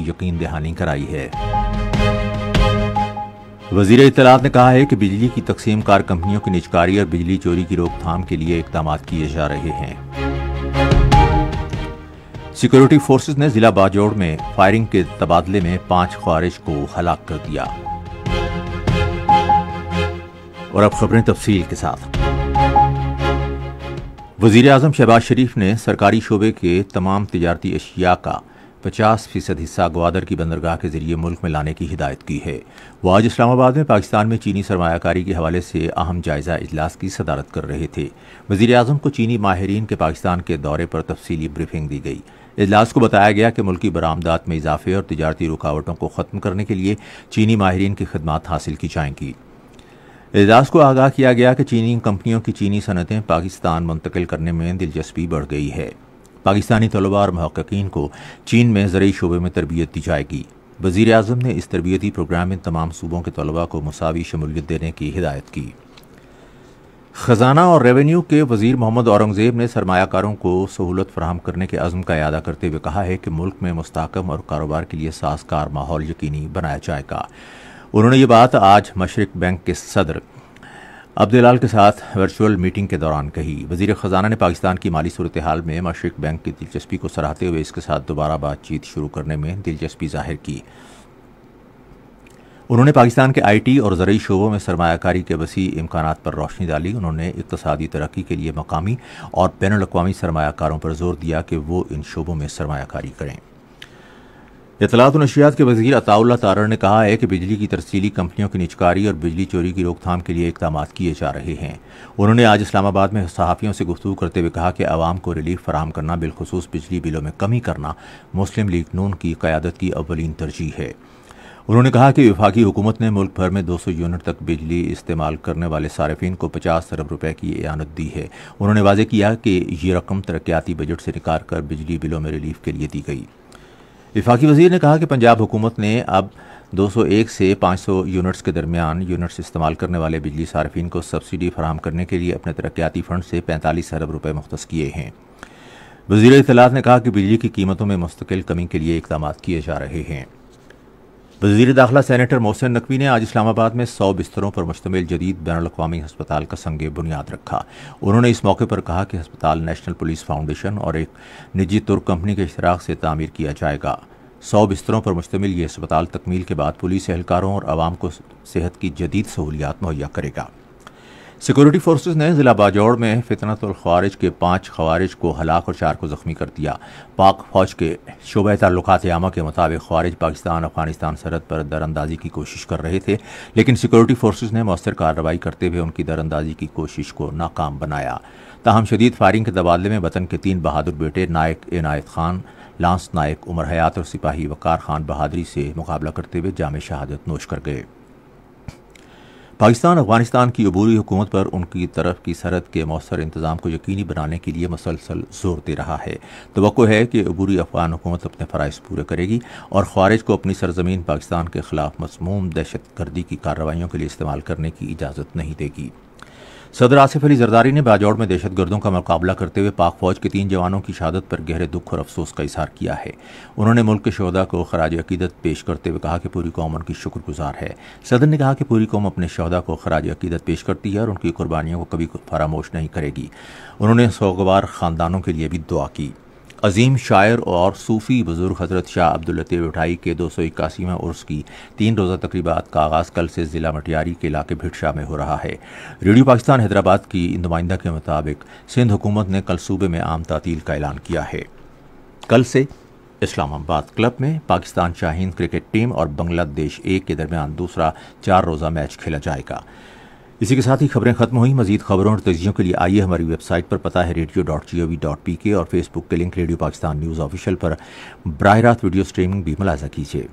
یقین دہانی کرائی ہے۔ وزیر اطلاعات نے کہا ہے کہ بجلی کی تقسیم کار کمپنیوں کی نجکاری اور بجلی چوری کی روک تھام کے لیے اقدامات کیے جا رہے ہیں۔ سیکورٹی فورسز نے ضلع باجوڑ میں فائرنگ کے تبادلے میں 5 خوارج کو ہلاک کر دیا۔ اور اب خبریں تفصیل کے ساتھ۔ وزیر اعظم شہباز شریف نے سرکاری شعبے کے تمام تجارتی اشیاء کا 50% حصہ گوادر کی بندرگاہ کے ذریعے ملک میں لانے کی ہدایت کی ہے۔ وہ آج اسلام آباد میں پاکستان میں چینی سرمایہ کاری کے حوالے سے اہم جائزہ اجلاس کی صدارت کر رہے تھے۔ وزیر اعظم کو چینی ماہرین کے پاکستان کے دورے پر تفصیلی بریفنگ دی گئی۔ اجلاس کو بتایا گیا کہ ملکی برآمدات میں اضافے اور تجارتی رکاوٹوں کو ختم کرنے کے لیے چینی ماہرین کی خدمات حاصل کی جائیں گی۔ اجلاس کو آگاہ کیا گیا کہ چینی کمپنیوں کی چینی صنعتیں پاکستان منتقل کرنے میں دلچسپی بڑھ گئی ہے۔ پاکستانی طلباء اور محققین کو چین میں زرعی شعبے میں تربیت دی جائے گی۔ وزیر اعظم نے اس تربیتی پروگرام میں تمام صوبوں کے طلباء کو مساوی شمولیت دینے کی ہدایت کی۔ خزانہ اور ریونیو کے وزیر محمد اورنگزیب نے سرمایہ کاروں کو سہولت فراہم کرنے کے عزم کا اعادہ کرتے ہوئے کہا ہے کہ ملک میں مستحکم اور کاروبار کے لیے سازگار ماحول یقینی بنایا جائے گا۔ انہوں نے یہ بات آج مشرق بینک کے صدر عبداللال کے ساتھ ورچوئل میٹنگ کے دوران کہی۔ وزیر خزانہ نے پاکستان کی مالی صورتحال میں مشرق بینک کی دلچسپی کو سراہتے ہوئے اس کے ساتھ دوبارہ بات چیت شروع کرنے میں دلچسپی ظاہر کی۔ انہوں نے پاکستان کے آئی ٹی اور زرعی شعبوں میں سرمایہ کاری کے وسیع امکانات پر روشنی ڈالی۔ انہوں نے اقتصادی ترقی کے لیے مقامی اور بین الاقوامی سرمایہ کاروں پر زور دیا کہ وہ ان شعبوں میں سرمایہ کاری کریں۔ اطلاعات و نشریات کے وزیر عطاء اللہ تارڑ نے کہا ہے کہ بجلی کی ترسیلی کمپنیوں کی نجکاری اور بجلی چوری کی روک تھام کے لیے اقدامات کیے جا رہے ہیں۔ انہوں نے آج اسلام آباد میں صحافیوں سے گفتگو کرتے ہوئے کہا کہ عوام کو ریلیف فراہم کرنا، بالخصوص بجلی بلوں میں کمی کرنا، مسلم لیگ نون کی قیادت کی اولین ترجیح ہے۔ انہوں نے کہا کہ وفاقی حکومت نے ملک بھر میں 200 یونٹ تک بجلی استعمال کرنے والے صارفین کو 50 ارب روپے کی اعانت دی ہے۔ انہوں نے واضح کیا کہ یہ رقم ترقیاتی بجٹ سے نکال کر بجلی بلوں میں ریلیف کے لیے دی گئی۔ وفاقی وزیر نے کہا کہ پنجاب حکومت نے اب 201 سے 500 یونٹس کے درمیان یونٹس استعمال کرنے والے بجلی صارفین کو سبسڈی فراہم کرنے کے لیے اپنے ترقیاتی فنڈ سے 45 ارب روپے مختص کیے ہیں۔ وزیر اطلاعات نے کہا کہ بجلی کی قیمتوں میں مستقل کمی کے لیے اقدامات کیے جا رہے ہیں۔ وزیر داخلہ سینیٹر محسن نقوی نے آج اسلام آباد میں 100 بستروں پر مشتمل جدید بین الاقوامی ہسپتال کا سنگ بنیاد رکھا۔ انہوں نے اس موقع پر کہا کہ ہسپتال نیشنل پولیس فاؤنڈیشن اور ایک نجی ترک کمپنی کے اشتراک سے تعمیر کیا جائے گا۔ 100 بستروں پر مشتمل یہ ہسپتال تکمیل کے بعد پولیس اہلکاروں اور عوام کو صحت کی جدید سہولیات مہیا کرے گا۔ سیکورٹی فورسز نے ضلع باجوڑ میں فتنۃ الخوارج کے 5 خوارج کو ہلاک اور 4 کو زخمی کر دیا۔ پاک فوج کے شعبہ تعلقات عامہ کے مطابق خوارج پاکستان افغانستان سرحد پر دراندازی کی کوشش کر رہے تھے، لیکن سیکورٹی فورسز نے مؤثر کارروائی کرتے ہوئے ان کی دراندازی کی کوشش کو ناکام بنایا۔ تاہم شدید فائرنگ کے تبادلے میں وطن کے 3 بہادر بیٹے نائک عنایت خان، لانس نائک عمر حیات اور سپاہی وقار خان بہادری سے مقابلہ کرتے ہوئے جام شہادت نوش کر گئے۔ پاکستان افغانستان کی عبوری حکومت پر ان کی طرف کی سرحد کے مؤثر انتظام کو یقینی بنانے کے لیے مسلسل زور دے رہا ہے۔ توقع ہے کہ عبوری افغان حکومت اپنے فرائض پورے کرے گی اور خوارج کو اپنی سرزمین پاکستان کے خلاف مسموم دہشت گردی کی کارروائیوں کے لیے استعمال کرنے کی اجازت نہیں دے گی۔ صدر آصف علی زرداری نے باجوڑ میں دہشت گردوں کا مقابلہ کرتے ہوئے پاک فوج کے 3 جوانوں کی شہادت پر گہرے دکھ اور افسوس کا اظہار کیا ہے۔ انہوں نے ملک کے شہداء کو خراج عقیدت پیش کرتے ہوئے کہا کہ پوری قوم ان کی شکر گزار ہے۔ صدر نے کہا کہ پوری قوم اپنے شہداء کو خراج عقیدت پیش کرتی ہے اور ان کی قربانیوں کو کبھی فراموش نہیں کرے گی۔ انہوں نے سوگوار خاندانوں کے لیے بھی دعا کی۔ عظیم شاعر اور صوفی بزرگ حضرت شاہ عبداللطیف اٹھائی کے 281واں عرس کی 3 روزہ تقریبات کا آغاز کل سے ضلع مٹیاری کے علاقے بھٹشا میں ہو رہا ہے۔ ریڈیو پاکستان حیدرآباد کی نمائندہ کے مطابق سندھ حکومت نے کل صوبے میں عام تعطیل کا اعلان کیا ہے۔ کل سے اسلام آباد کلب میں پاکستان شاہین کرکٹ ٹیم اور بنگلہ دیش A کے درمیان دوسرا 4 روزہ میچ کھیلا جائے گا۔ اسی کے ساتھ ہی خبریں ختم ہوئیں۔ مزید خبروں اور تجزیوں کے لیے آئیے ہماری ویب سائٹ پر، پتہ ہے radio.gov.pk اور فیس بک کے link radio Pakistan news official پر براہ راست ویڈیو سٹریمنگ بھی ملاحظہ کیجیے۔